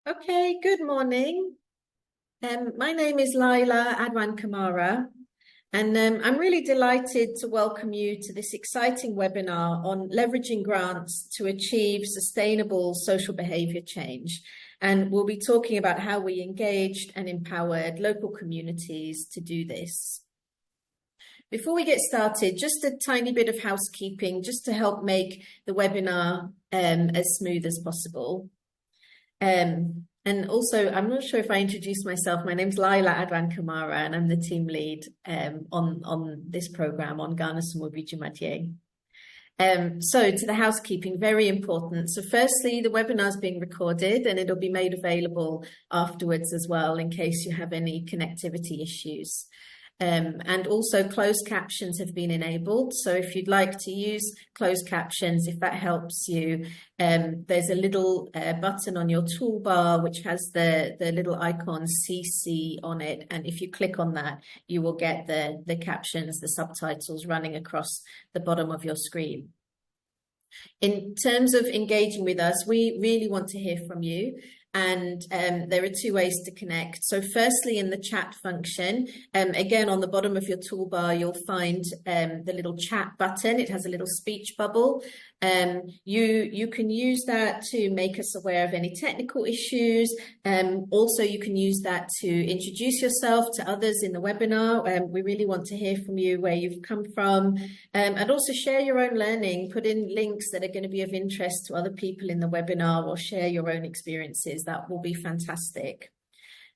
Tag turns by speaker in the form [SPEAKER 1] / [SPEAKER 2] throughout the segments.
[SPEAKER 1] Okay, good morning. My name is Laila Adwan Kamara, and I'm really delighted to welcome you to this exciting webinar on leveraging grants to achieve sustainable social behaviour change. And we'll be talking about how we engaged and empowered local communities to do this. Before we get started, just a tiny bit of housekeeping, just to help make the webinar as smooth as possible. And also, I'm not sure if I introduced myself. My name's Laila Adwan Kamara, and I'm the team lead on this program on Ghana Somubi Dwumadie. So to the housekeeping, very important. So firstly, the webinar is being recorded and it'll be made available afterwards as well in case you have any connectivity issues. And also closed captions have been enabled. So if you'd like to use closed captions, if that helps you, there's a little button on your toolbar which has the little icon CC on it. And if you click on that, you will get the captions, the subtitles running across the bottom of your screen. In terms of engaging with us, we really want to hear from you. And there are two ways to connect. So firstly, in the chat function, again, on the bottom of your toolbar, you'll find the little chat button. It has a little speech bubble. You can use that to make us aware of any technical issues. Also, you can use that to introduce yourself to others in the webinar. We really want to hear from you, where you've come from, and also share your own learning. Put in links that are going to be of interest to other people in the webinar, or share your own experiences. That will be fantastic.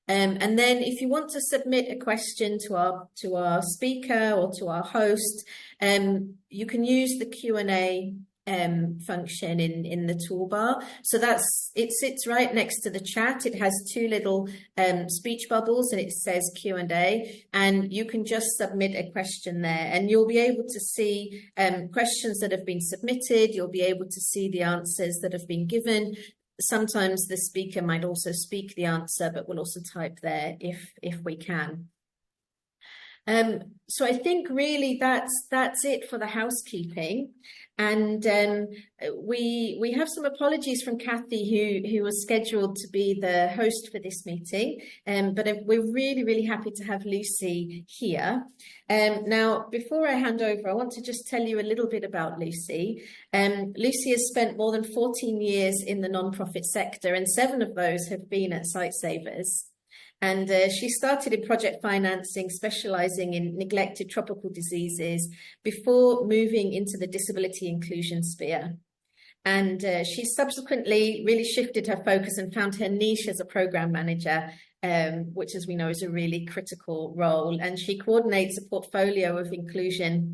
[SPEAKER 1] And then if you want to submit a question to our speaker or to our host, you can use the Q&A function in the toolbar. So it sits right next to the chat. It has two little speech bubbles and it says Q&A, and you can just submit a question there and you'll be able to see questions that have been submitted. You'll be able to see the answers that have been given. Sometimes the speaker might also speak the answer, but we'll also type there if we can. So I think really that's it for the housekeeping. And we have some apologies from Kathy, who was scheduled to be the host for this meeting, but we're really, really happy to have Lucy here. Now, before I hand over, I want to just tell you a little bit about Lucy. Lucy has spent more than 14 years in the non-profit sector, and 7 of those have been at Sightsavers. And she started in project financing, specializing in neglected tropical diseases, before moving into the disability inclusion sphere. And she subsequently really shifted her focus and found her niche as a program manager, which, as we know, is a really critical role. And she coordinates a portfolio of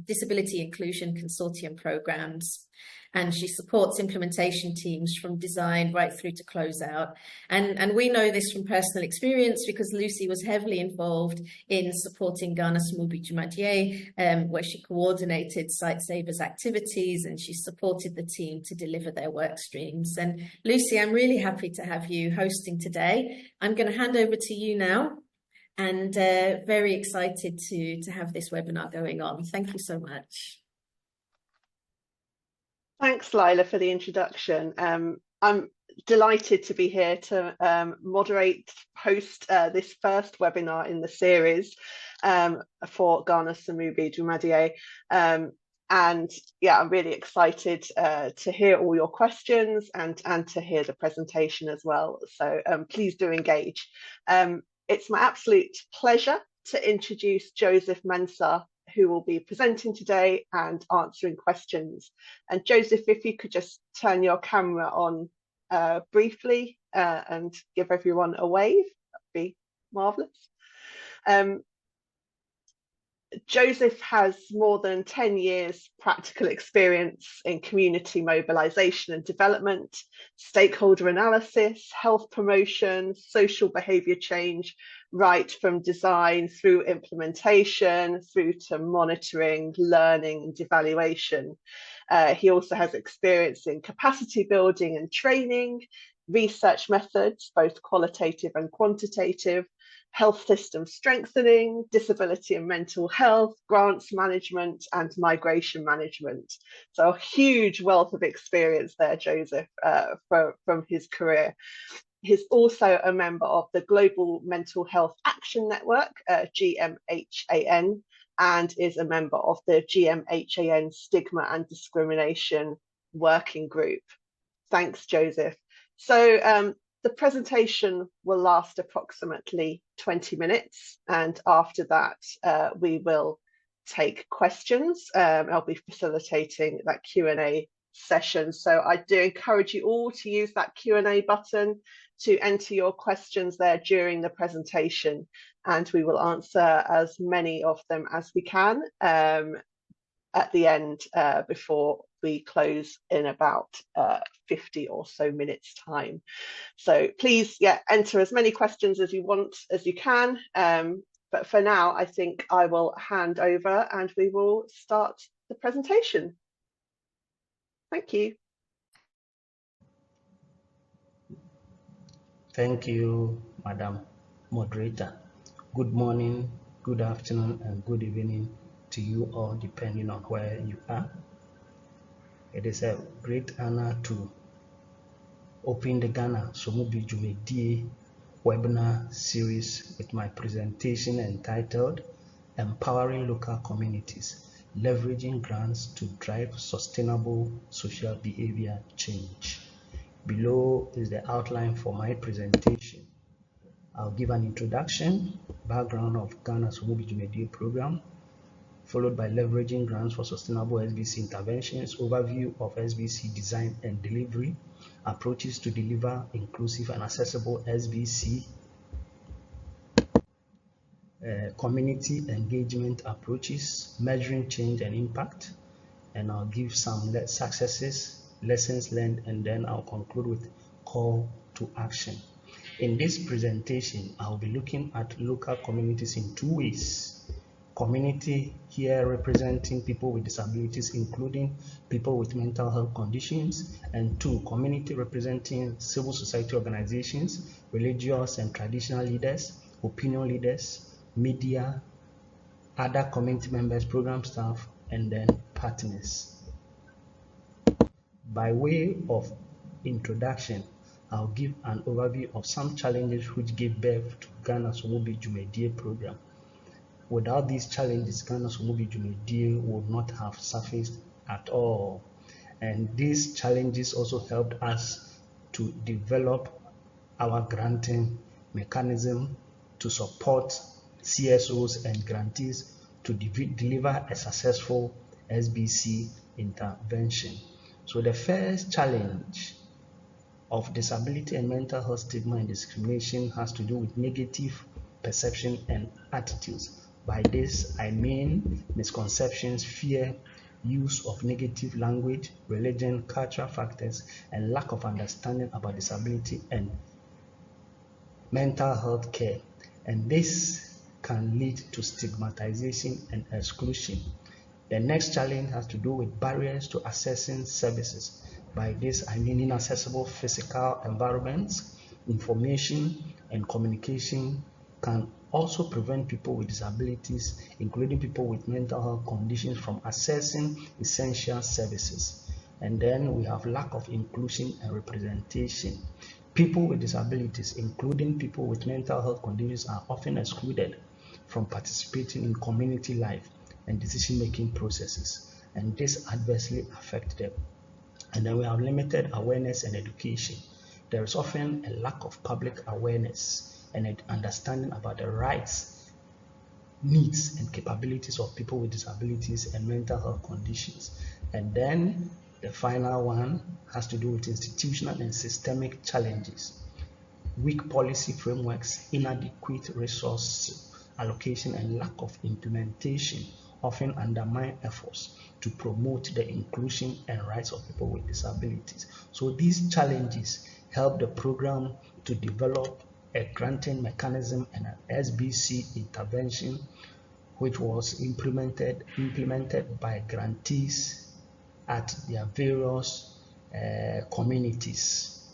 [SPEAKER 1] disability inclusion consortium programs. And she supports implementation teams from design right through to closeout. And we know this from personal experience because Lucy was heavily involved in supporting Ghana Somubi Dwumadie, where she coordinated Sightsavers activities and she supported the team to deliver their work streams. And Lucy, I'm really happy to have you hosting today. I'm going to hand over to you now, and very excited to have this webinar going on. Thank you so much.
[SPEAKER 2] Thanks, Laila, for the introduction. I'm delighted to be here to host this first webinar in the series for Ghana Somubi Dwumadie. And yeah, I'm really excited to hear all your questions and to hear the presentation as well. So please do engage. It's my absolute pleasure to introduce Joseph Mensah, who will be presenting today and answering questions. And Joseph, if you could just turn your camera on briefly and give everyone a wave, that'd be marvelous. Joseph has more than 10 years practical experience in community mobilization and development, stakeholder analysis, health promotion, social behavior change, right from design through implementation, through to monitoring, learning and evaluation. He also has experience in capacity building and training, research methods, both qualitative and quantitative, health system strengthening, disability and mental health, grants management and migration management. So a huge wealth of experience there, Joseph, from his career. He's also a member of the Global Mental Health Action Network, GMHAN, and is a member of the GMHAN Stigma and Discrimination Working Group. Thanks, Joseph. So the presentation will last approximately 20 minutes, and after that we will take questions. I'll be facilitating that Q&A session, so I do encourage you all to use that Q&A button to enter your questions there during the presentation, and we will answer as many of them as we can at the end before we close in about 50 or so minutes time. So please, enter as many questions as you want, as you can. But for now, I think I will hand over and we will start the presentation. Thank you.
[SPEAKER 3] Thank you, Madam Moderator. Good morning, good afternoon, and good evening to you all, depending on where you are. It is a great honor to open the Ghana Somubi Dwumadie webinar series with my presentation entitled Empowering Local Communities, Leveraging Grants to Drive Sustainable Social Behavior Change. Below is the outline for my presentation. I'll give an introduction, background of Ghana Somubi Dwumadie program, followed by leveraging grants for sustainable SBC interventions, overview of SBC design and delivery, approaches to deliver inclusive and accessible SBC, community engagement approaches, measuring change and impact, and I'll give some successes, lessons learned, and then I'll conclude with call to action. In this presentation, I'll be looking at local communities in two ways. Community here representing people with disabilities, including people with mental health conditions, and two, community representing civil society organizations, religious and traditional leaders, opinion leaders, media, other community members, program staff, and then partners. By way of introduction, I'll give an overview of some challenges which gave birth to Ghana Somubi Dwumadie program. Without these challenges, Ghana Somubi Dwumadie would not have surfaced at all. And these challenges also helped us to develop our granting mechanism to support CSOs and grantees to deliver a successful SBC intervention. So the first challenge of disability and mental health stigma and discrimination has to do with negative perception and attitudes. By this, I mean misconceptions, fear, use of negative language, religion, cultural factors, and lack of understanding about disability and mental health care. And this can lead to stigmatization and exclusion. The next challenge has to do with barriers to accessing services. By this, I mean inaccessible physical environments, information, and communication can also prevent people with disabilities, including people with mental health conditions, from accessing essential services. And then we have lack of inclusion and representation. People with disabilities, including people with mental health conditions, are often excluded from participating in community life and decision-making processes, and this adversely affects them. And then we have limited awareness and education. There is often a lack of public awareness and an understanding about the rights, needs, and capabilities of people with disabilities and mental health conditions. And then the final one has to do with institutional and systemic challenges. Weak policy frameworks, inadequate resource allocation, and lack of implementation often undermine efforts to promote the inclusion and rights of people with disabilities. So these challenges help the program to develop a granting mechanism and an SBC intervention which was implemented by grantees at their various communities.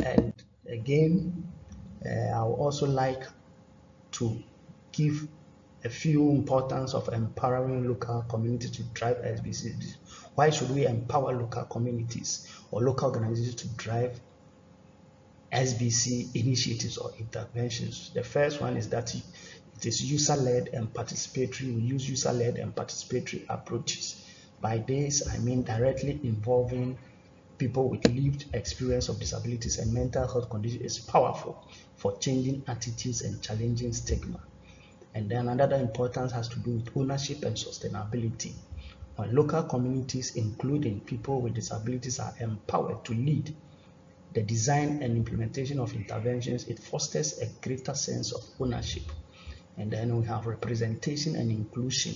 [SPEAKER 3] And again, I would also like to give a few importance of empowering local communities to drive SBC. Why should we empower local communities or local organizations to drive SBC initiatives or interventions? The first one is that it is user-led and participatory. We use user-led and participatory approaches. By this, I mean directly involving people with lived experience of disabilities and mental health conditions is powerful for changing attitudes and challenging stigma. And then another importance has to do with ownership and sustainability. When local communities, including people with disabilities, are empowered to lead the design and implementation of interventions, it fosters a greater sense of ownership. And then we have representation and inclusion.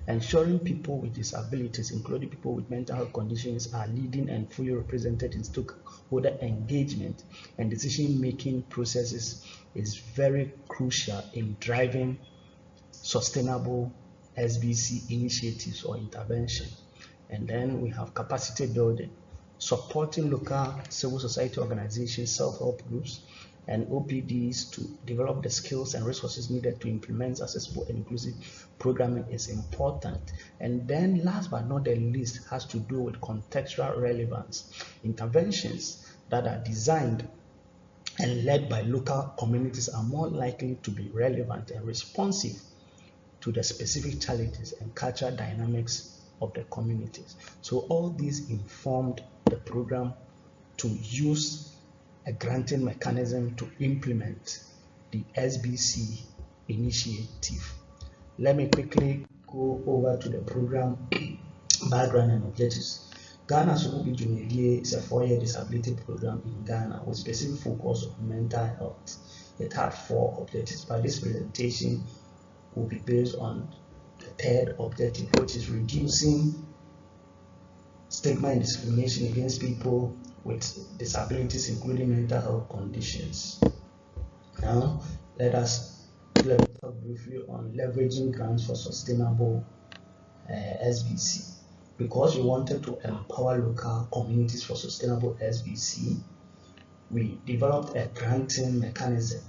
[SPEAKER 3] Ensuring people with disabilities, including people with mental health conditions, are leading and fully represented in stakeholder engagement and decision-making processes is very crucial in driving sustainable SBC initiatives or intervention. And then we have capacity building, supporting local civil society organizations, self-help groups, and OPDs to develop the skills and resources needed to implement accessible and inclusive programming is important. And then last but not the least has to do with contextual relevance. Interventions that are designed and led by local communities are more likely to be relevant and responsive to the specific challenges and cultural dynamics of the communities. So all these informed the program to use a granting mechanism to implement the SBC initiative. Let me quickly go over to the program background and objectives. Ghana Somubi Dwumadie is a 4-year disability program in Ghana with specific focus on mental health. It had 4 objectives, but this presentation will be based on the 3rd objective, which is reducing stigma and discrimination against people with disabilities, including mental health conditions. Now, let me talk briefly on leveraging grants for sustainable SBC. Because we wanted to empower local communities for sustainable SBC, we developed a granting mechanism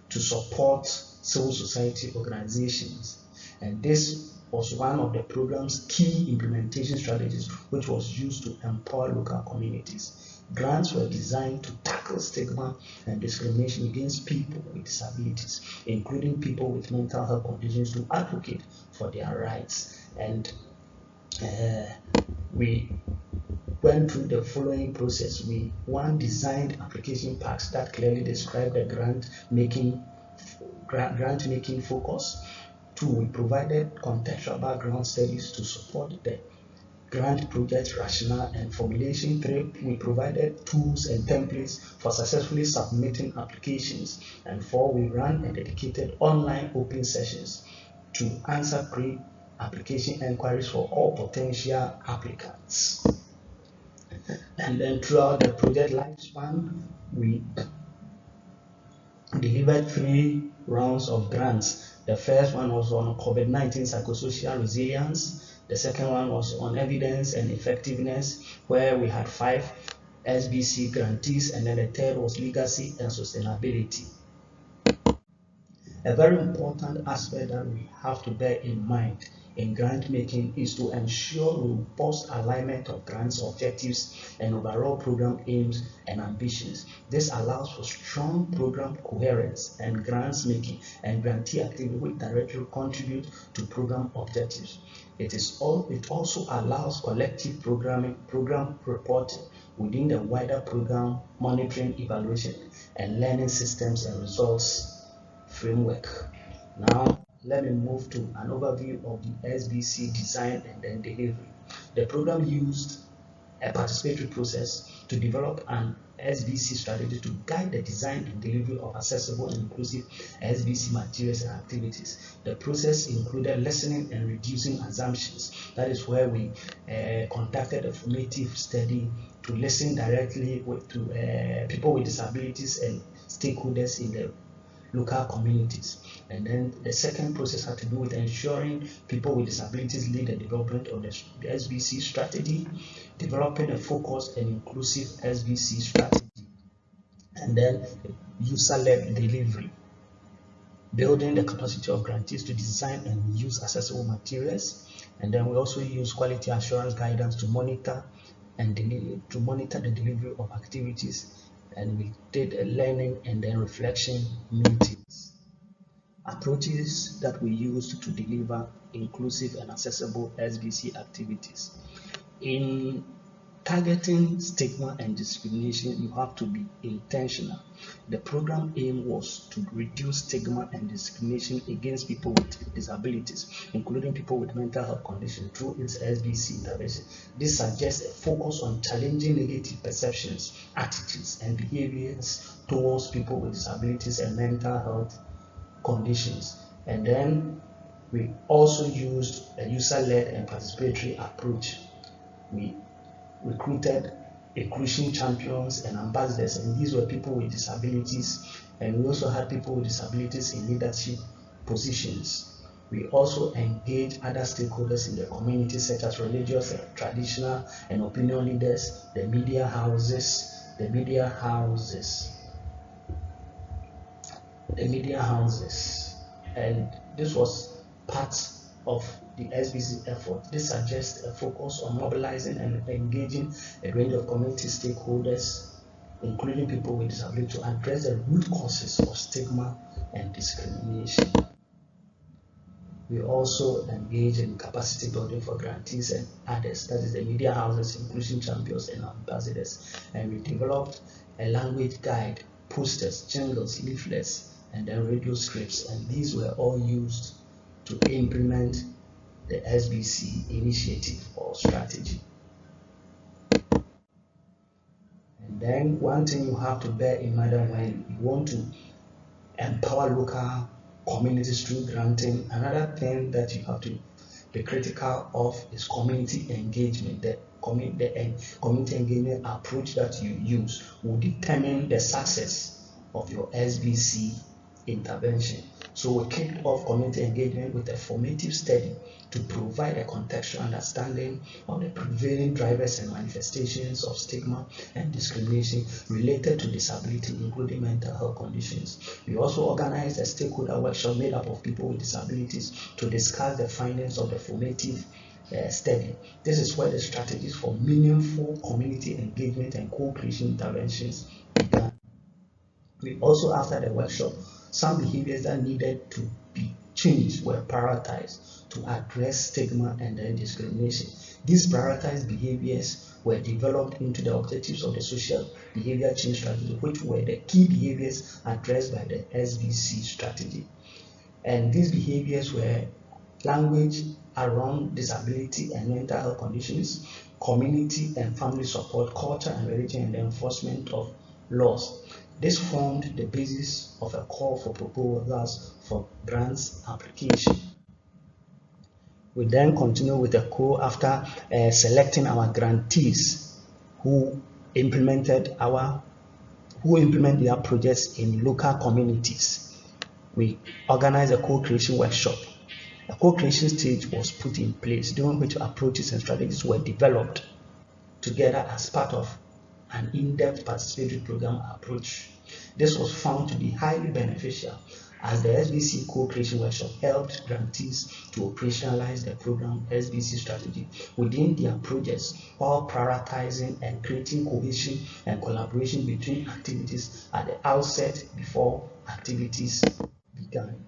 [SPEAKER 3] to support civil society organizations, and this was one of the program's key implementation strategies, which was used to empower local communities. Grants were designed to tackle stigma and discrimination against people with disabilities, including people with mental health conditions, to advocate for their rights. And we went through the following process. We designed application packs that clearly describe the grant making focus. 2, we provided contextual background studies to support the grant project rationale and formulation. 3, we provided tools and templates for successfully submitting applications. And 4, we ran a dedicated online open sessions to answer pre-application inquiries for all potential applicants. And then throughout the project lifespan, we delivered 3 rounds of grants. The first one was on COVID-19 psychosocial resilience. The second one was on evidence and effectiveness, where we had 5 SBC grantees, and then the third was legacy and sustainability. A very important aspect that we have to bear in mind in grant making is to ensure robust alignment of grants objectives and overall program aims and ambitions. This allows for strong program coherence and grants making and grantee activity which directly contribute to program objectives. It also allows collective program reporting within the wider program monitoring, evaluation, and learning systems and results framework. Now, let me move to an overview of the SBC design and then delivery. The program used a participatory process to develop an SBC strategy to guide the design and delivery of accessible and inclusive SBC materials and activities. The process included listening and reducing assumptions. That is where we conducted a formative study to listen directly to people with disabilities and stakeholders in the local communities. And then the second process had to do with ensuring people with disabilities lead the development of the SBC strategy, developing a focused and inclusive SBC strategy, and then user-led delivery. building the capacity of grantees to design and use accessible materials. And then we also use quality assurance guidance to monitor the delivery of activities. And we did a learning and then reflection meetings. Approaches that we used to deliver inclusive and accessible SBC activities. In targeting stigma and discrimination, you have to be intentional. The program aim was to reduce stigma and discrimination against people with disabilities, including people with mental health conditions, through its SBC intervention. This suggests a focus on challenging negative perceptions, attitudes, and behaviors towards people with disabilities and mental health conditions. And then we also used a user-led and participatory approach. We recruited inclusion champions and ambassadors, and these were people with disabilities, and we also had people with disabilities in leadership positions. We also engaged other stakeholders in the community, such as religious, traditional, and opinion leaders, the media houses, and this was part of the SBC effort. This suggests a focus on mobilizing and engaging a range of community stakeholders, including people with disability, to address the root causes of stigma and discrimination. We also engage in capacity building for grantees and others, that is the media houses, inclusion champions, and ambassadors. And we developed a language guide, posters, jingles, leaflets, and then radio scripts, and these were all used to implement the SBC initiative or strategy. And then one thing you have to bear in mind when you want to empower local communities through granting, another thing that you have to be critical of is community engagement. The community engagement approach that you use will determine the success of your SBC intervention. So we kicked off community engagement with a formative study to provide a contextual understanding of the prevailing drivers and manifestations of stigma and discrimination related to disability, including mental health conditions. We also organized a stakeholder workshop made up of people with disabilities to discuss the findings of the formative study. This is where the strategies for meaningful community engagement and co-creation interventions began. We also, after the workshop, some behaviors that needed to be changed were prioritized to address stigma and then discrimination. These prioritized behaviors were developed into the objectives of the social behavior change strategy, which were the key behaviors addressed by the SBC strategy. And these behaviors were language around disability and mental health conditions, community and family support, culture and religion, and the enforcement of laws. This formed the basis of a call for proposals for grants application. We then continue with the call after selecting our grantees who implement their projects in local communities. We organized a co-creation workshop. A co-creation stage was put in place, during which approaches and strategies were developed together as part of an in-depth participatory program approach. This was found to be highly beneficial, as the SBC co-creation workshop helped grantees to operationalize the program SBC strategy within their projects, while prioritizing and creating cohesion and collaboration between activities at the outset before activities began.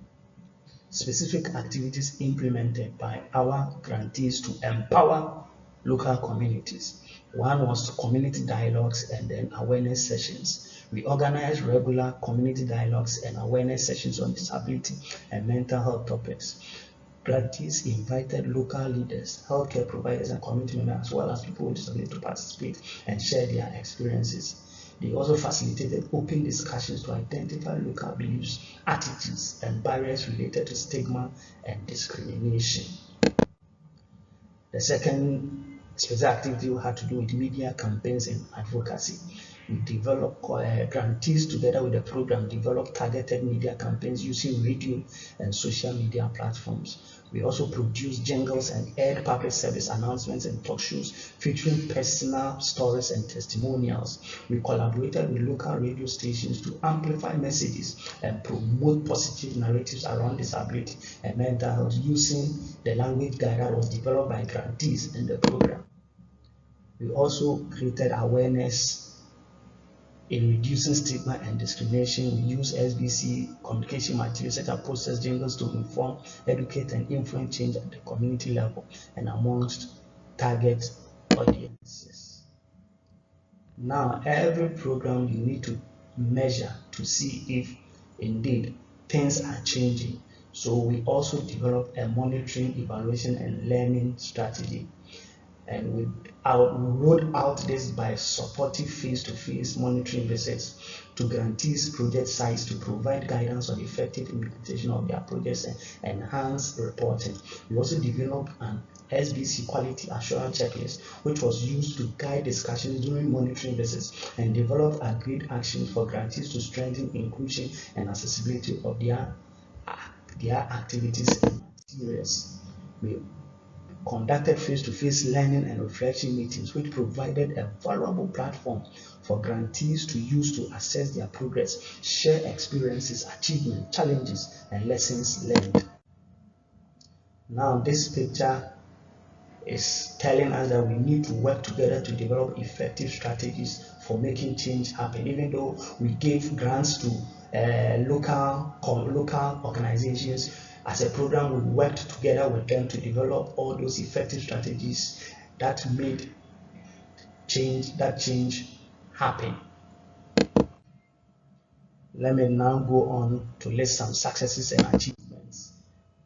[SPEAKER 3] Specific activities implemented by our grantees to empower local communities. One was community dialogues and then awareness sessions. We organized regular community dialogues and awareness sessions on disability and mental health topics. Grantees invited local leaders, healthcare providers, and community members, as well as people with disability, to participate and share their experiences. They also facilitated open discussions to identify local beliefs, attitudes, and barriers related to stigma and discrimination. The second special activity we had to do with media campaigns and advocacy. We developed grantees together with the program developed targeted media campaigns using radio and social media platforms. We also produced jingles and aired public service announcements and talk shows featuring personal stories and testimonials. We collaborated with local radio stations to amplify messages and promote positive narratives around disability and mental health using the language guide that was developed by grantees in the program. We also created awareness in reducing stigma and discrimination. We use SBC communication materials such as posters, jingles to inform, educate, and influence change at the community level and amongst target audiences. Now, every program you need to measure to see if indeed things are changing. So we also developed a monitoring, evaluation, and learning strategy. And we rolled out this by supportive face-to-face monitoring visits to grantees project sites to provide guidance on effective implementation of their projects and enhance reporting. We also developed an SBC quality assurance checklist, which was used to guide discussions during monitoring visits, and developed agreed actions for grantees to strengthen inclusion and accessibility of their activities and materials. We conducted face-to-face learning and reflection meetings, which provided a valuable platform for grantees to use to assess their progress, share experiences, achievements, challenges, and lessons learned. Now, this picture is telling us that we need to work together to develop effective strategies for making change happen. Even though we gave grants to local organizations, as a program, we worked together with them to develop all those effective strategies that made change happen. Let me now go on to list some successes and achievements.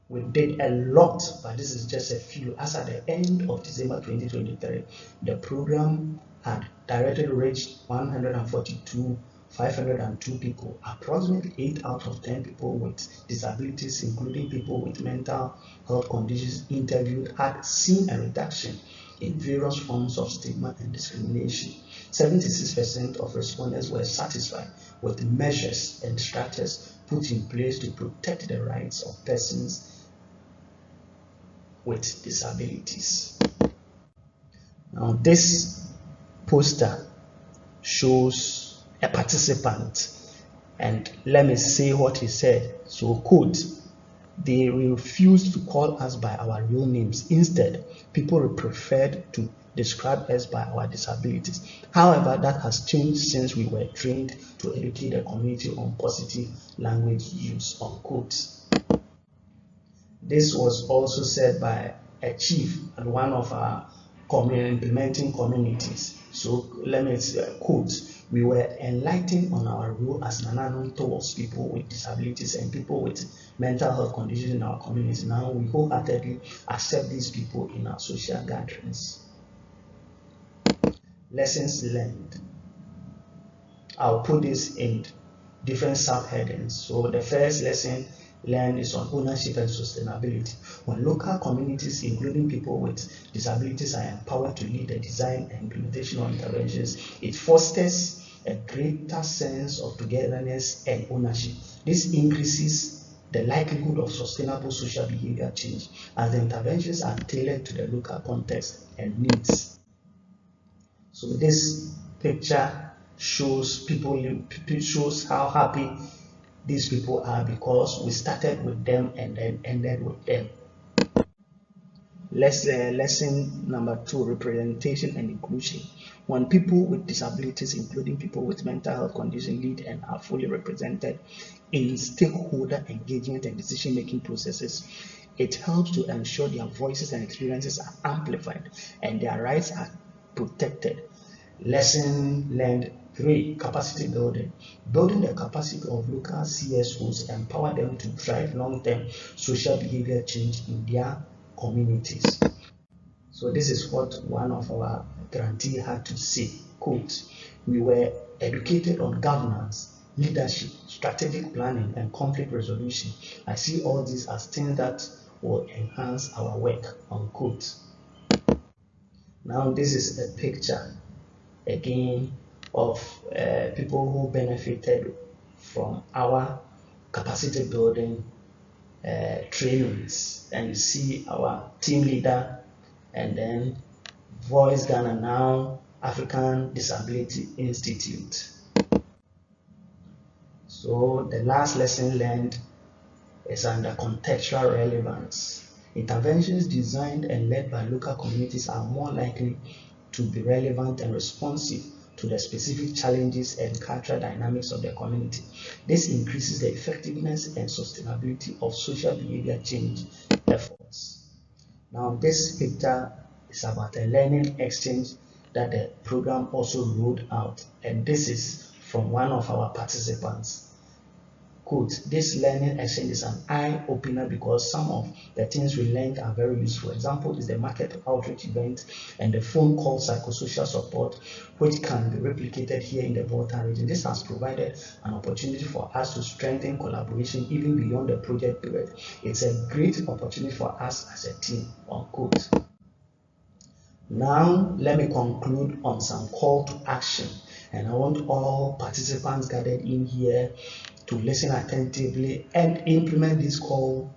[SPEAKER 3] We did a lot, but this is just a few. As at the end of December 2023, the program had directly reached 142,502 people. Approximately 8 out of 10 people with disabilities, including people with mental health conditions interviewed, had seen a reduction in various forms of stigma and discrimination. 76% of respondents were satisfied with measures and structures put in place to protect the rights of persons with disabilities. Now, this poster shows a participant, and let me say what he said. So, quote, "They refused to call us by our real names. Instead, people preferred to describe us by our disabilities. However, that has changed since we were trained to educate the community on positive language use," unquote. This was also said by a chief at one of our implementing communities. So let me quote, "We were enlightened on our role as Nanano towards people with disabilities and people with mental health conditions in our community. Now we wholeheartedly accept these people in our social gatherings." Lessons learned. I'll put this in different subheadings. So the first lesson learned is on ownership and sustainability. When local communities, including people with disabilities, are empowered to lead the design and implementation of interventions, it fosters a greater sense of togetherness and ownership. This increases the likelihood of sustainable social behavior change as the interventions are tailored to the local context and needs. So this picture shows shows how happy these people are because we started with them and then ended with them. Lesson number 2, representation and inclusion. When people with disabilities, including people with mental health conditions, lead and are fully represented in stakeholder engagement and decision-making processes, it helps to ensure their voices and experiences are amplified and their rights are protected. Lesson learned 3, capacity building. Building the capacity of local CSOs empower them to drive long-term social behavior change in their communities. So this is what one of our grantees had to say, quote, "We were educated on governance, leadership, strategic planning, and conflict resolution. I see all these as things that will enhance our work," unquote. Now this is a picture again of people who benefited from our capacity building trainings, and you see our team leader, and then Voice Ghana Now, African Disability Institute. So the last lesson learned is under contextual relevance. Interventions designed and led by local communities are more likely to be relevant and responsive to the specific challenges and cultural dynamics of the community. This increases the effectiveness and sustainability of social behavior change efforts. Now, this picture is about a learning exchange that the program also rolled out, and this is from one of our participants. Quote, this learning exchange is an eye-opener because some of the things we learned are very useful. Example is the market outreach event and the phone call psychosocial support, which can be replicated here in the Volta region. This has provided an opportunity for us to strengthen collaboration even beyond the project period. It's a great opportunity for us as a team, unquote. Now, let me conclude on some call to action, and I want all participants gathered in here to listen attentively and implement this call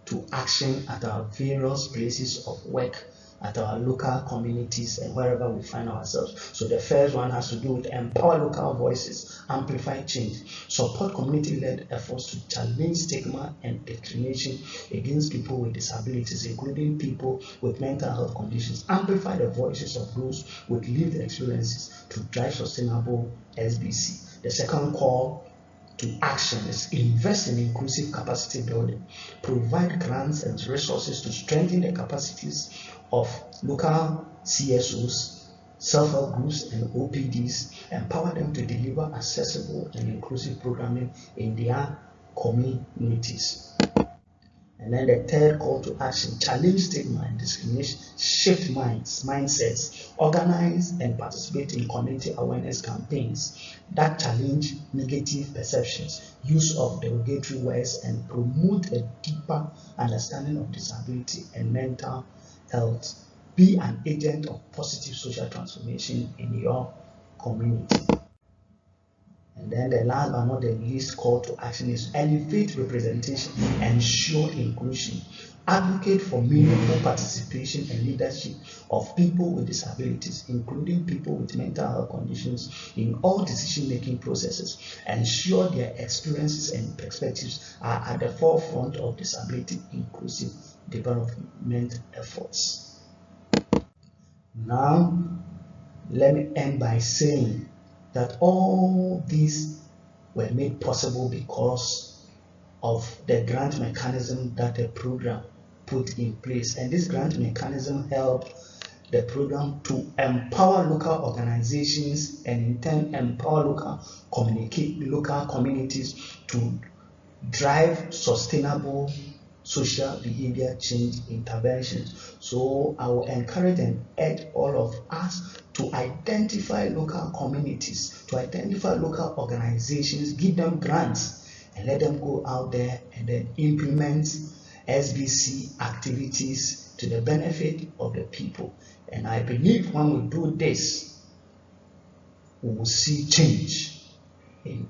[SPEAKER 3] to action at our various places of work, at our local communities, and wherever we find ourselves. So the first one has to do with empower local voices, amplify change, support community-led efforts to challenge stigma and discrimination against people with disabilities, including people with mental health conditions, amplify the voices of those with lived experiences to drive sustainable SBC. The second call to action is invest in inclusive capacity building, provide grants and resources to strengthen the capacities of local CSOs, self-help groups, and OPDs, empower them to deliver accessible and inclusive programming in their communities. And then the third call to action, challenge stigma and discrimination, shift mindsets, organize and participate in community awareness campaigns that challenge negative perceptions, use of derogatory words, and promote a deeper understanding of disability and mental health. Be an agent of positive social transformation in your community. And then the last but not the least call to action is elevate representation, ensure inclusion, advocate for meaningful participation and leadership of people with disabilities, including people with mental health conditions, in all decision-making processes. Ensure their experiences and perspectives are at the forefront of disability inclusive development efforts. Now, let me end by saying that all these were made possible because of the grant mechanism that the program put in place. And this grant mechanism helped the program to empower local organizations and in turn empower local communities to drive sustainable social behavior change interventions. So I will encourage and urge all of us to identify local communities, to identify local organizations, give them grants, and let them go out there and then implement SBC activities to the benefit of the people. And I believe when we do this, we will see change in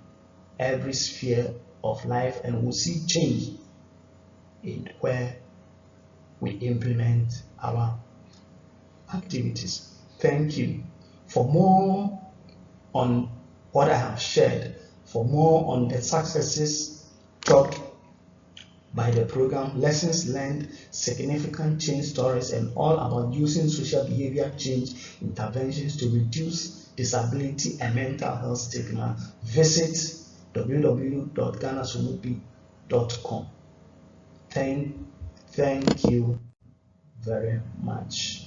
[SPEAKER 3] every sphere of life, and we'll see change in where we implement our activities. Thank you. For more on what I have shared, for more on the successes talked by the program, lessons learned, significant change stories, and all about using social behavior change interventions to reduce disability and mental health stigma, visit www.ghanasomubi.com. Thank you very much.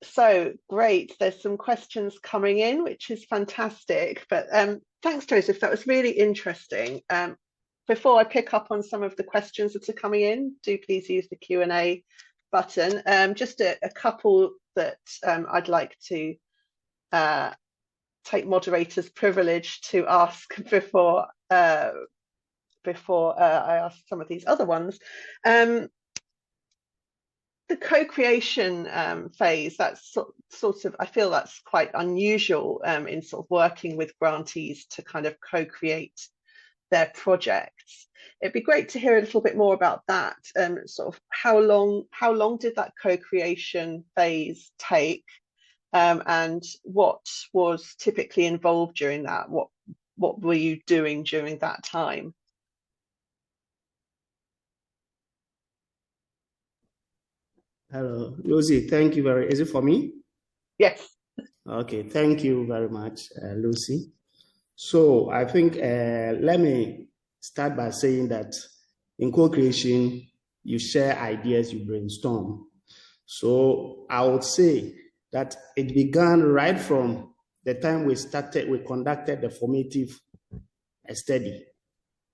[SPEAKER 2] So great. There's some questions coming in, which is fantastic. But thanks, Joseph. That was really interesting. Before I pick up on some of the questions that are coming in, do please use the Q&A button. Just a couple that I'd like to take moderator's privilege to ask before I ask some of these other ones. The co-creation phase, that's sort of, I feel that's quite unusual in sort of working with grantees to kind of co-create their projects. It'd be great to hear a little bit more about that. Sort of how long did that co-creation phase take, and what was typically involved during that? What were you doing during that time?
[SPEAKER 4] Hello, Lucy. Thank you very. Is it for me?
[SPEAKER 2] Yes.
[SPEAKER 4] Okay. Thank you very much, Lucy. So I think let me start by saying that in co-creation, you share ideas, you brainstorm. So I would say that it began right from the time we conducted the formative study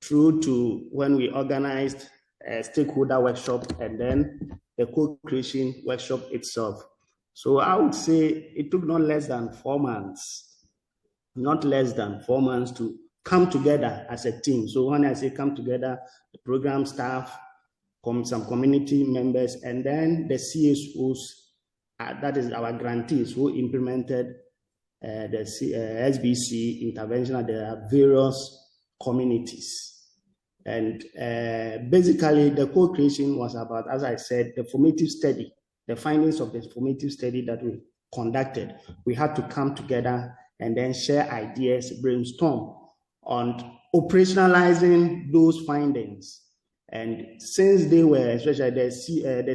[SPEAKER 4] through to when we organized a stakeholder workshop and then the co-creation workshop itself. So I would say it took not less than 4 months to come together as a team. So when I say come together, the program staff, some community members, and then the CSOs, that is our grantees who implemented the SBC intervention at the various communities. And basically the co-creation was about, as I said, the formative study, the findings of the formative study that we conducted. We had to come together and then share ideas, brainstorm on operationalizing those findings. And since they were, especially the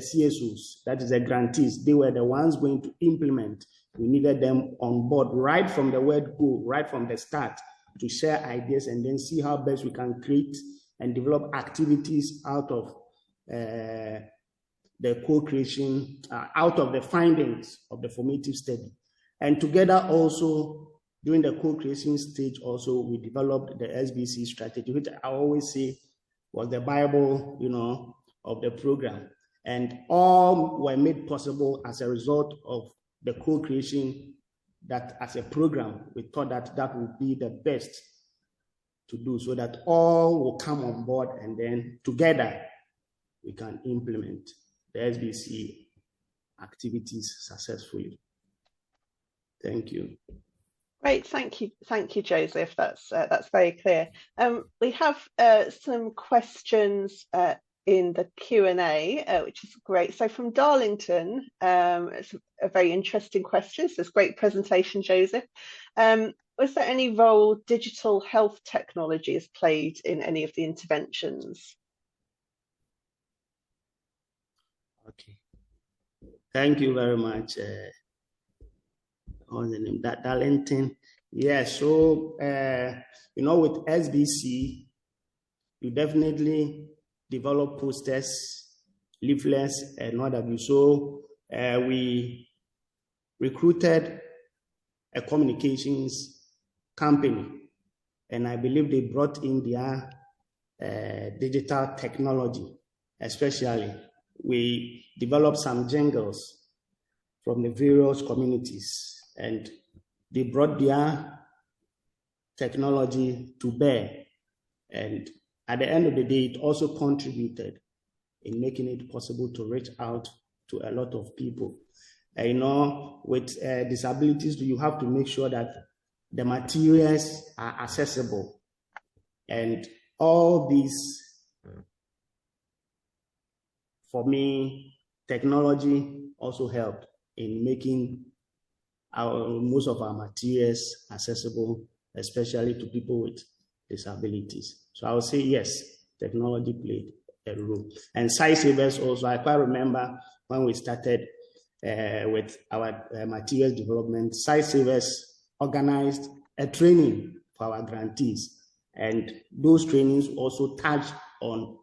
[SPEAKER 4] CSOs, that is the grantees, they were the ones going to implement. We needed them on board right from the word go, right from the start, to share ideas and then see how best we can create and develop activities out of the co-creation, out of the findings of the formative study. And together also, during the co-creation stage also, we developed the SBC strategy, which I always say was the Bible, of the program. And all were made possible as a result of the co-creation, that as a program, we thought that would be the best to do, so that all will come on board and then together we can implement the SBC activities successfully. Thank you.
[SPEAKER 2] Great, thank you, Joseph. That's very clear. We have some questions in the Q&A, which is great. So from Darlington, it's a very interesting question. So it's a great presentation, Joseph. Was there any role digital health technology has played in any of the interventions?
[SPEAKER 4] Okay. Thank you very much. What's the name? Darlington. Yeah, so, with SBC, you definitely develop posters, leaflets, and what have you. So we recruited a communications company, and I believe they brought in their digital technology. Especially, we developed some jingles from the various communities, and they brought their technology to bear. And at the end of the day, it also contributed in making it possible to reach out to a lot of people. With disabilities, you have to make sure that the materials are accessible. And all these, for me, technology also helped in making most of our materials accessible, especially to people with disabilities. So I would say yes, technology played a role. And site savers also, I quite remember when we started with our materials development, site savers organized a training for our grantees. And those trainings also touched on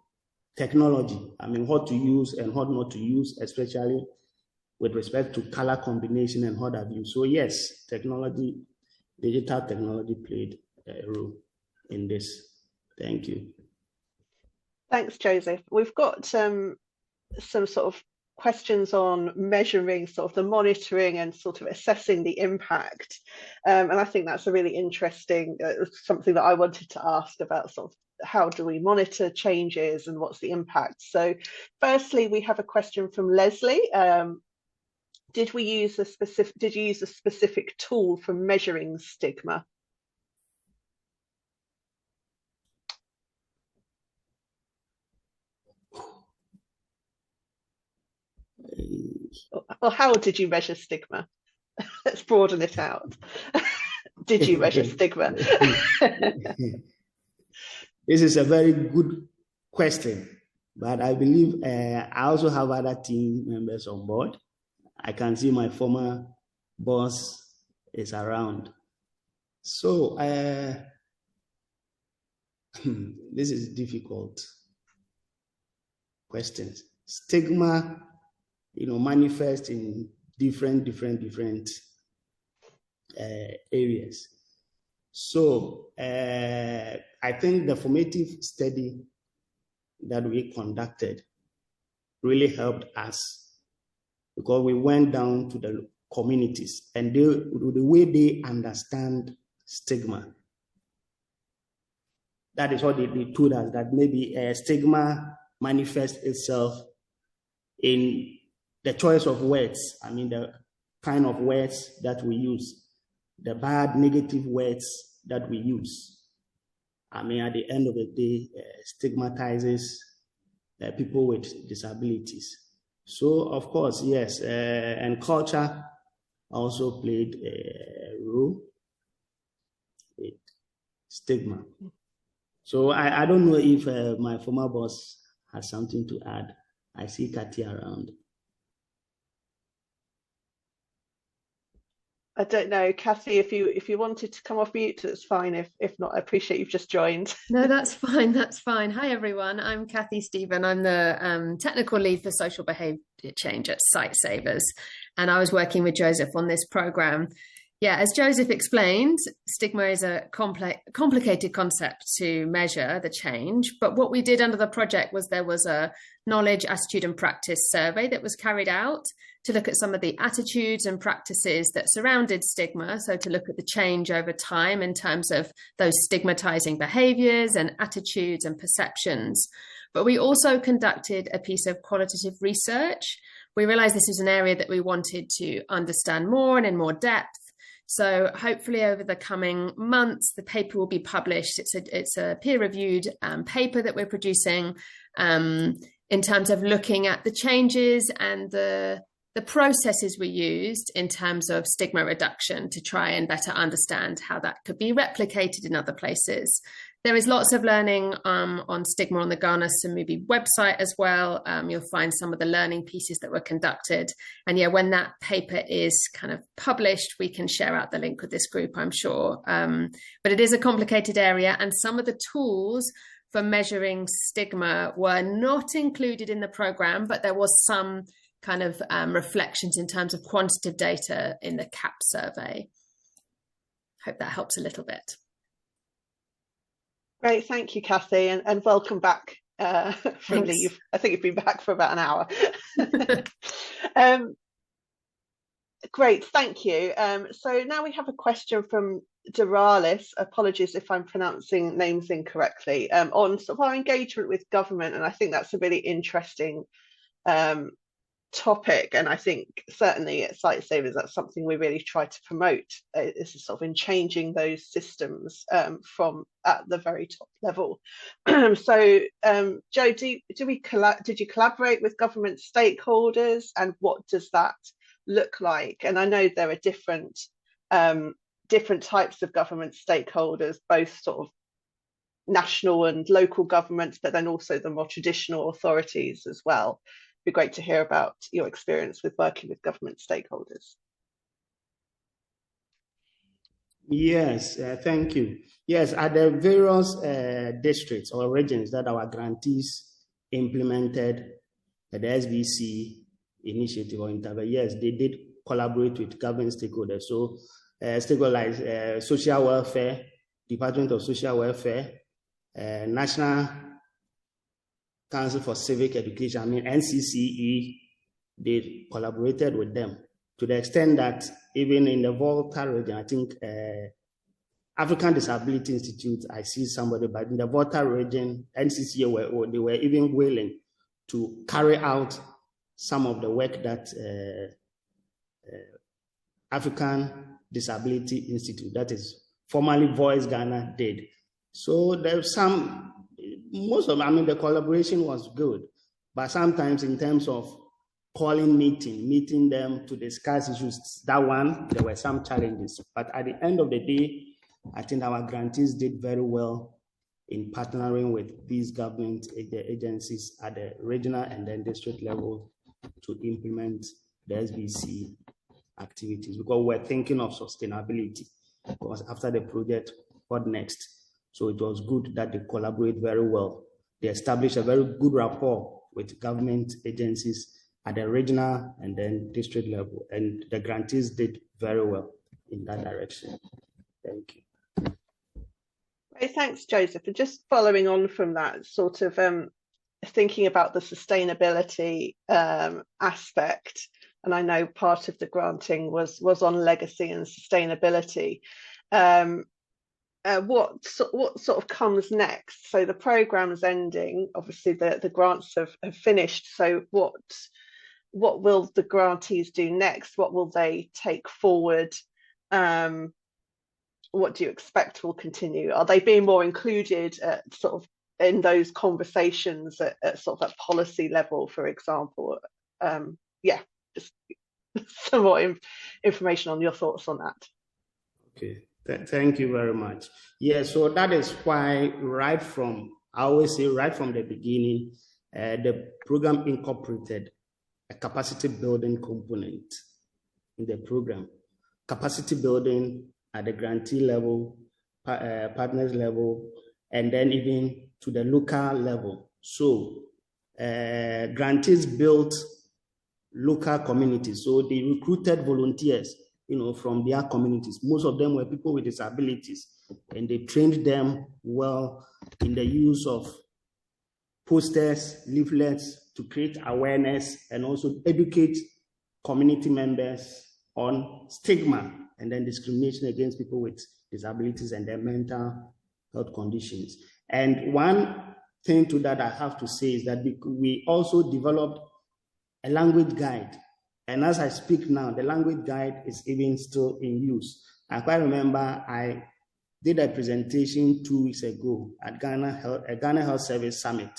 [SPEAKER 4] technology. I mean, what to use and what not to use, especially with respect to color combination and what have you. So yes, digital technology played a role in this. Thank you.
[SPEAKER 2] Thanks, Joseph. We've got some sort of questions on measuring sort of the monitoring and sort of assessing the impact. And I think that's a really interesting, something that I wanted to ask about, sort of how do we monitor changes and what's the impact? So firstly, we have a question from Leslie. Did you use a specific tool for measuring stigma? Or how did you measure stigma? Let's broaden it out. Did you measure stigma?
[SPEAKER 4] This is a very good question, but I believe I also have other team members on board. I can see my former boss is around. So this is difficult questions. Stigma, manifests in different areas. So I think the formative study that we conducted really helped us, because we went down to the communities and the way they understand stigma. That is what they told us, that maybe stigma manifests itself in the choice of words. I mean, the kind of words that we use, the bad, negative words that we use. I mean, at the end of the day, stigmatizes people with disabilities. So, of course, yes, and culture also played a role with stigma. So I don't know if my former boss has something to add. I see Kathy around.
[SPEAKER 2] I don't know, Kathy, if you wanted to come off mute, that's fine. If not, I appreciate you've just joined.
[SPEAKER 5] No, that's fine. That's fine. Hi, everyone. I'm Kathy Stephen. I'm the technical lead for social behaviour change at Sightsavers. And I was working with Joseph on this program. Yeah, as Joseph explained, stigma is a complicated concept to measure the change. But what we did under the project was there was a knowledge, attitude and practice survey that was carried out to look at some of the attitudes and practices that surrounded stigma. So to look at the change over time in terms of those stigmatizing behaviors and attitudes and perceptions. But we also conducted a piece of qualitative research. We realized this was an area that we wanted to understand more and in more depth. So hopefully over the coming months, the paper will be published. It's a peer-reviewed paper that we're producing in terms of looking at the changes and the processes we used in terms of stigma reduction to try and better understand how that could be replicated in other places. There is lots of learning on stigma on the Ghana Somubi website as well. You'll find some of the learning pieces that were conducted. And yeah, when that paper is kind of published, we can share out the link with this group, I'm sure. But it is a complicated area, and some of the tools for measuring stigma were not included in the program, but there was some kind of reflections in terms of quantitative data in the CAP survey. Hope that helps a little bit.
[SPEAKER 2] Great, thank you, Kathy, and welcome back from leave. I think you've been back for about an hour. Great, thank you. So now we have a question from Duralis, apologies if I'm pronouncing names incorrectly, on sort of our engagement with government, and I think that's a really interesting topic, and I think certainly at Sightsavers that's something we really try to promote. This is sort of in changing those systems from at the very top level. So Joe, did you collaborate with government stakeholders, and what does that look like? And I know there are different types of government stakeholders, both sort of national and local governments, but then also the more traditional authorities as well. It'd be great to hear about your experience with working with government stakeholders.
[SPEAKER 4] Yes, thank you. Yes, at the various districts or regions that our grantees implemented the SBC initiative or intervention, yes, they did collaborate with government stakeholders. So stakeholders like social welfare, Department of Social Welfare, National Council for Civic Education, I mean NCCE, they collaborated with them to the extent that even in the Volta region, I think African Disability Institute, I see somebody, but in the Volta region, NCCE, they were even willing to carry out some of the work that African Disability Institute, that is formerly Voice Ghana, did. So there's the collaboration was good, but sometimes in terms of calling meeting them to discuss issues. That one, there were some challenges, but at the end of the day, I think our grantees did very well in partnering with these government agencies at the regional and then district level to implement the SBC activities, because we're thinking of sustainability, because after the project, what next? So it was good that they collaborate very well. They established a very good rapport with government agencies at the regional and then district level, and the grantees did very well in that direction. Thank you.
[SPEAKER 2] Great, thanks, Joseph. And just following on from that, sort of thinking about the sustainability aspect, and I know part of the granting was on legacy and sustainability. What sort of comes next? So the program's ending, obviously the grants have finished. So what will the grantees do next? What will they take forward? What do you expect will continue? Are they being more included sort of in those conversations at sort of that policy level, for example? Yeah, just some more information on your thoughts on that.
[SPEAKER 4] Okay, thank you very much. Yeah, so that is why I always say right from the beginning, the program incorporated a capacity building component in the program. Capacity building at the grantee level, partners level, and then even to the local level. So grantees built local communities. So they recruited volunteers, from their communities. Most of them were people with disabilities, and they trained them well in the use of posters, leaflets to create awareness and also educate community members on stigma and then discrimination against people with disabilities and their mental health conditions. And one thing to that I have to say is that we also developed a language guide. And as I speak now, the language guide is even still in use. I quite remember I did a presentation 2 weeks ago at Ghana Health Service Summit.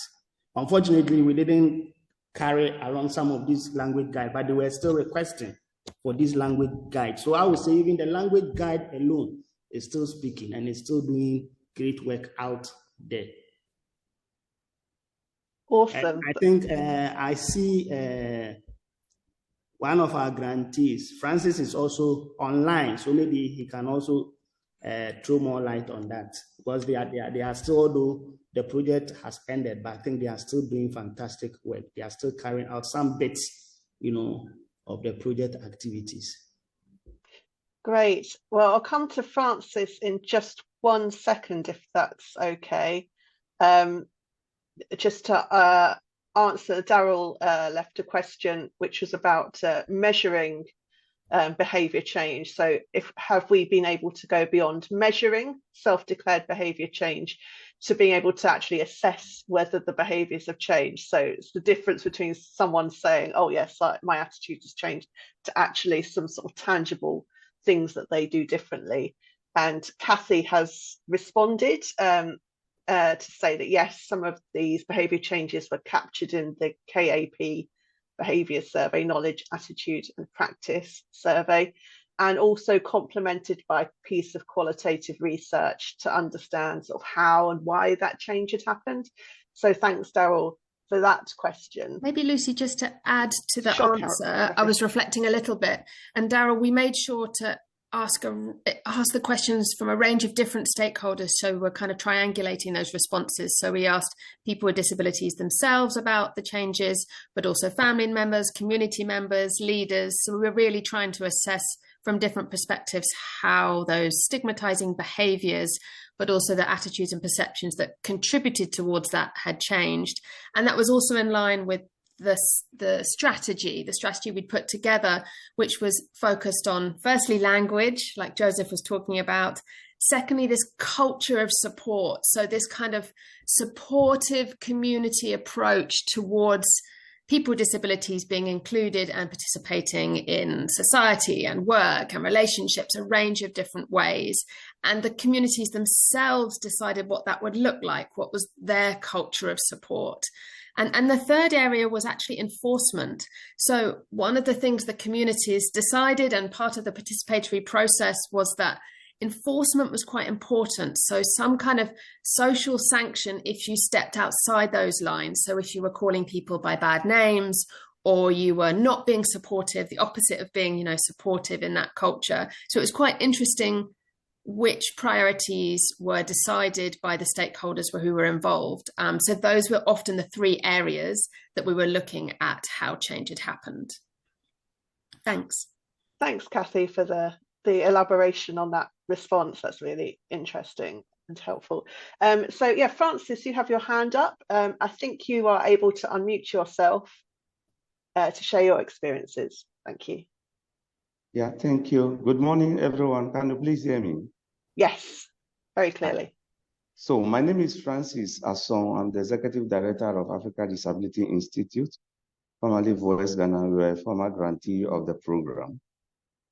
[SPEAKER 4] Unfortunately, we didn't carry along some of these language guides, but they were still requesting for this language guide. So I would say even the language guide alone is still speaking and is still doing great work out there.
[SPEAKER 2] Awesome.
[SPEAKER 4] And I think I see one of our grantees, Francis, is also online, so maybe he can also throw more light on that, because they are still, although the project has ended, but I think they are still doing fantastic work. They are still carrying out some bits, of the project activities.
[SPEAKER 2] Great. Well, I'll come to Francis in just 1 second, if that's okay. Just to answer, Daryl left a question which was about measuring behaviour change. So have we been able to go beyond measuring self-declared behaviour change to being able to actually assess whether the behaviours have changed? So it's the difference between someone saying, oh yes, my attitude has changed, to actually some sort of tangible things that they do differently. And Kathy has responded to say that yes, some of these behaviour changes were captured in the KAP behaviour survey, knowledge, attitude and practice survey, and also complemented by a piece of qualitative research to understand sort of how and why that change had happened. So thanks, Daryl, for that question.
[SPEAKER 5] Maybe Lucy, just to add to the answer,
[SPEAKER 2] Carol.
[SPEAKER 5] I was reflecting a little bit, and Daryl, we made sure to ask the questions from a range of different stakeholders, so we're kind of triangulating those responses. So we asked people with disabilities themselves about the changes, but also family members, community members, leaders. So we were really trying to assess from different perspectives how those stigmatizing behaviors, but also the attitudes and perceptions that contributed towards that had changed. And that was also in line with the strategy we'd put together, which was focused on, firstly, language, like Joseph was talking about. Secondly, this culture of support. So this kind of supportive community approach towards people with disabilities being included and participating in society and work and relationships, a range of different ways. And the communities themselves decided what that would look like, what was their culture of support. And the third area was actually enforcement. So one of the things the communities decided, and part of the participatory process, was that enforcement was quite important. So some kind of social sanction if you stepped outside those lines. So if you were calling people by bad names, or you were not being supportive, the opposite of being, supportive in that culture. So it was quite interesting which priorities were decided by the stakeholders who were involved. So those were often the three areas that we were looking at how change had happened. Thanks.
[SPEAKER 2] Thanks, Kathy, for the elaboration on that response. That's really interesting and helpful. So yeah, Francis, you have your hand up. I think you are able to unmute yourself to share your experiences. Thank you.
[SPEAKER 6] Yeah, thank you. Good morning, everyone. Can you please hear me?
[SPEAKER 2] Yes, very clearly.
[SPEAKER 6] So my name is Francis Asson. I'm the Executive Director of Africa Disability Institute, formerly Voice Ghana. We are a former grantee of the program.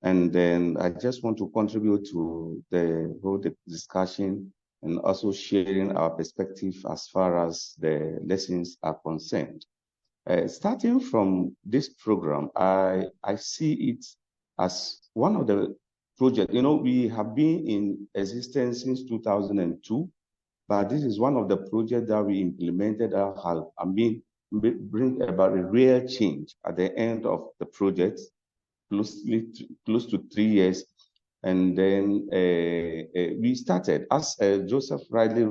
[SPEAKER 6] And then I just want to contribute to the whole discussion and also sharing our perspective as far as the lessons are concerned. Starting from this program, I see it as one of the projects. We have been in existence since 2002, but this is one of the projects that we implemented that have bring about a real change at the end of the project, close to 3 years. And then we started, as Joseph rightly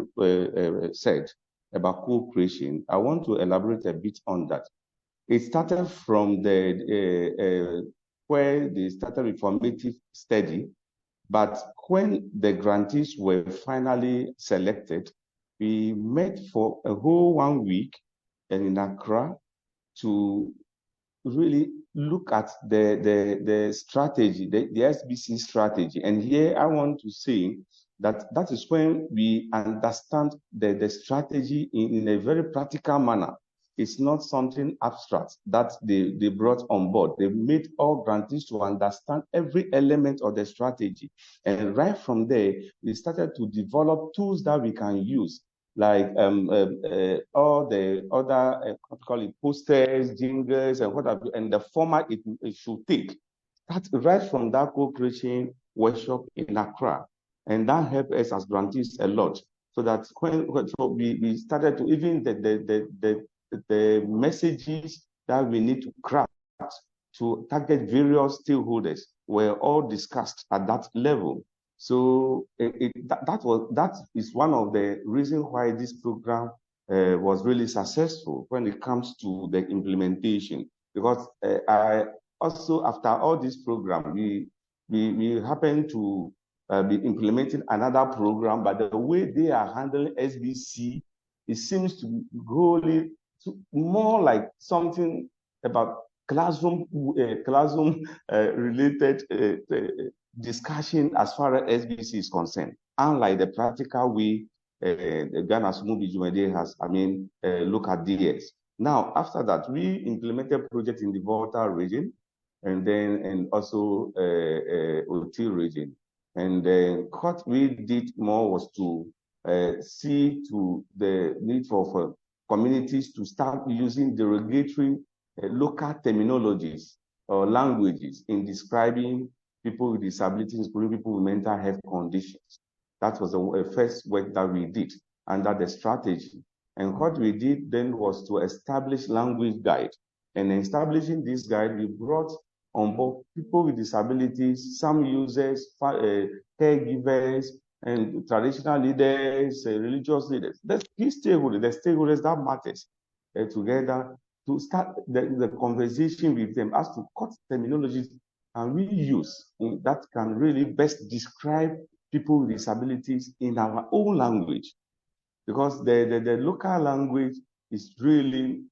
[SPEAKER 6] said, about co-creation. I want to elaborate a bit on that. It started from where they started a formative study, but when the grantees were finally selected, we met for a whole 1 week in Accra to really look at the strategy, the SBC strategy. And here I want to say that is when we understand the strategy in a very practical manner. It's not something abstract that they brought on board. They made all grantees to understand every element of the strategy. And right from there, we started to develop tools that we can use, like all the other, posters, jingles, and whatever, and the format it should take. That's right from that co-creation workshop in Accra. And that helped us as grantees a lot. So that we started to, even the messages that we need to craft to target various stakeholders were all discussed at that level. So that is one of the reasons why this program was really successful when it comes to the implementation. Because I also, after all this program, we happen to be implementing another program, but the way they are handling SBC, it seems to go more like something about classroom related discussion as far as SBC is concerned, unlike the practical way the Ghana Somubi Dwumadie has, look at DS. Now, after that, we implemented project in the Volta region, and also OT region. And what we did more was to see to the need for communities to start using derogatory local terminologies or languages in describing people with disabilities, including people with mental health conditions. That was the first work that we did under the strategy. And what we did then was to establish language guide. And in establishing this guide, we brought on board people with disabilities, some users, caregivers, and traditional leaders, religious leaders. The key stakeholders, the stakeholders that matters together to start the conversation with them as to what terminologies can we use that can really best describe people with disabilities in our own language. Because the local language is really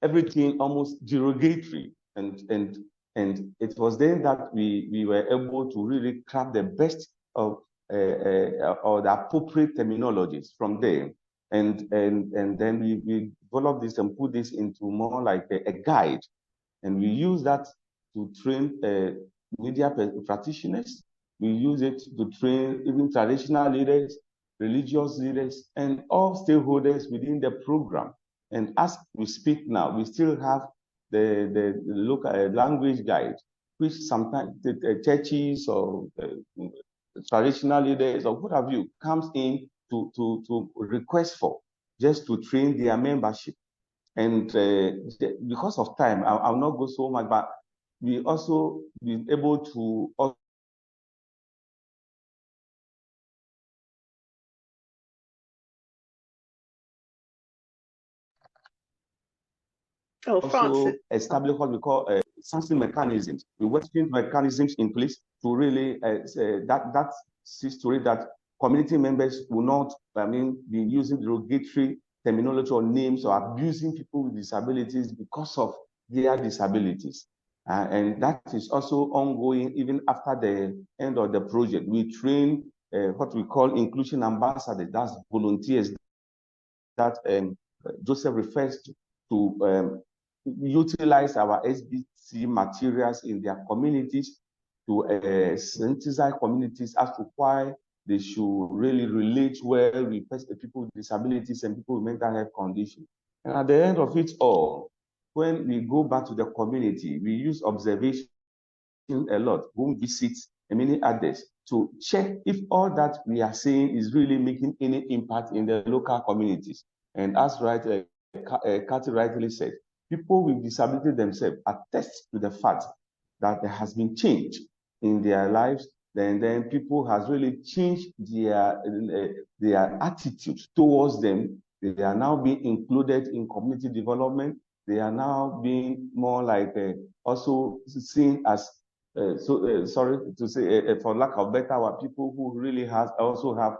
[SPEAKER 6] everything almost derogatory. And it was then that we were able to really craft the best of or the appropriate terminologies from there. And then we developed this and put this into more like a guide. And we use that to train media practitioners. We use it to train even traditional leaders, religious leaders, and all stakeholders within the program. And as we speak now, we still have the local language guide, which sometimes the churches or traditional leaders or what have you comes in to request for, just to train their membership. And because of time, I'll not go so much, but we also be able to also establish what we call sanctioning mechanisms. We work mechanisms in place to really that sees to it that community members will not, be using derogatory terminology or names or abusing people with disabilities because of their disabilities. And that is also ongoing even after the end of the project. We train what we call inclusion ambassadors, that's volunteers that Joseph refers to utilize our SBC materials in their communities to sensitize communities as to why they should really relate well with people with disabilities and people with mental health conditions. And at the end of it all, when we go back to the community, we use observation a lot, home visits, and many others to check if all that we are saying is really making any impact in the local communities. And as Kathy rightly said, people with disability themselves attest to the fact that there has been change in their lives. Then people has really changed their attitude towards them. They are now being included in community development. They are now being more like also seen as sorry to say, for lack of better word, people who really also have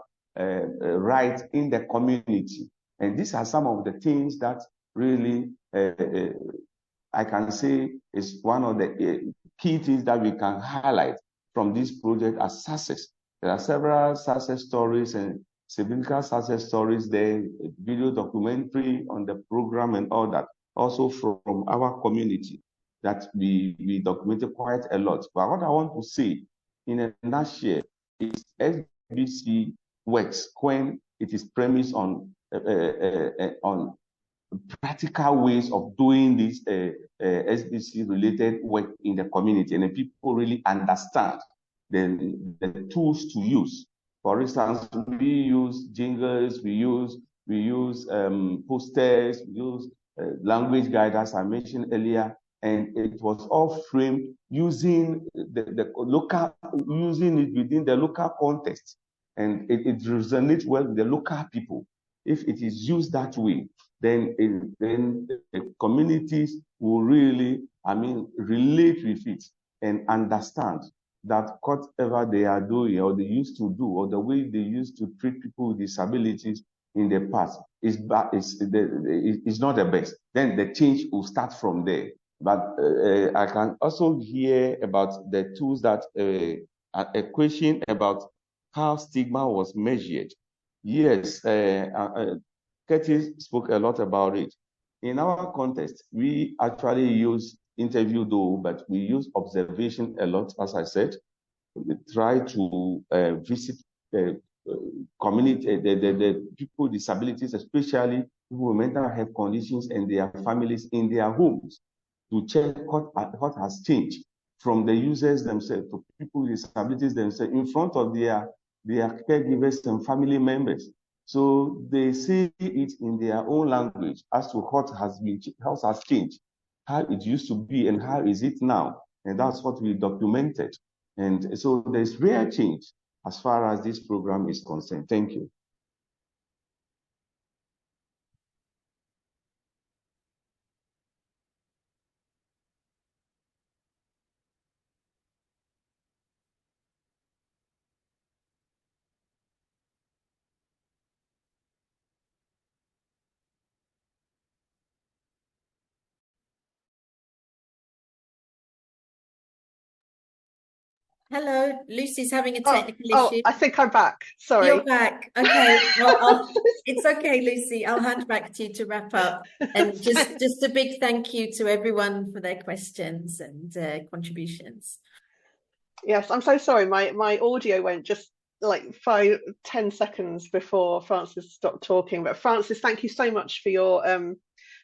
[SPEAKER 6] rights in the community. And these are some of the things that really I can say is one of the key things that we can highlight from this project as success. There are several success stories and significant success stories there, video documentary on the program and all that, also from our community that we documented quite a lot. But what I want to say in a nutshell is SBC works when it is premised on practical ways of doing this SBC-related work in the community, and the people really understand the tools to use. For instance, we use jingles, we use posters, we use language guide, as I mentioned earlier, and it was all framed using the local, using it within the local context, and it resonates well with the local people. If it is used that way, then the communities will really, relate with it and understand that whatever they are doing or they used to do or the way they used to treat people with disabilities in the past is not the best. Then the change will start from there. But I can also hear about the tools that a question about how stigma was measured. Yes, Curtis spoke a lot about it. In our context, we actually use interview though, but we use observation a lot, as I said. We try to visit the community, the people with disabilities, especially people with mental health conditions and their families in their homes, to check what has changed from the users themselves to people with disabilities themselves in front of their caregivers and family members. So they say it in their own language as to what has changed, how it used to be and how is it now. And that's what we documented. And so there's real change as far as this program is concerned. Thank you.
[SPEAKER 1] Hello, Lucy's having a technical issue.
[SPEAKER 2] I think I'm back. Sorry.
[SPEAKER 1] You're back. Okay. Well, it's okay, Lucy. I'll hand back to you to wrap up. And just a big thank you to everyone for their questions and contributions.
[SPEAKER 2] Yes, I'm so sorry. My audio went just like 5-10 seconds before Francis stopped talking. But Francis, thank you so much for your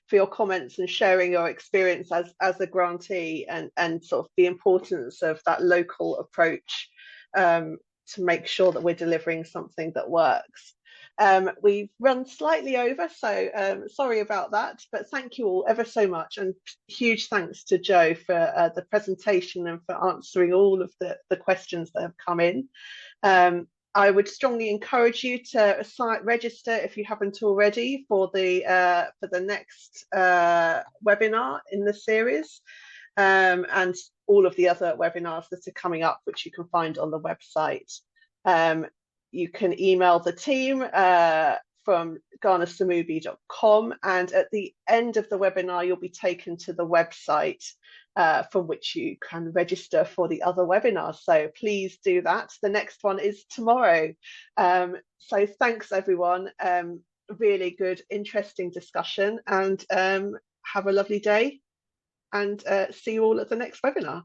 [SPEAKER 2] for your comments and sharing your experience as a grantee, and sort of the importance of that local approach to make sure that we're delivering something that works. We've run slightly over, so sorry about that, but thank you all ever so much, and huge thanks to Joe for the presentation and for answering all of the questions that have come in. I would strongly encourage you to register if you haven't already for the next webinar in the series, and all of the other webinars that are coming up, which you can find on the website. You can email the team from ghanasomubi.com, and at the end of the webinar you'll be taken to the website from which you can register for the other webinars. So please do that. The next one is tomorrow. So thanks everyone. Really good, interesting discussion, and have a lovely day, and see you all at the next webinar.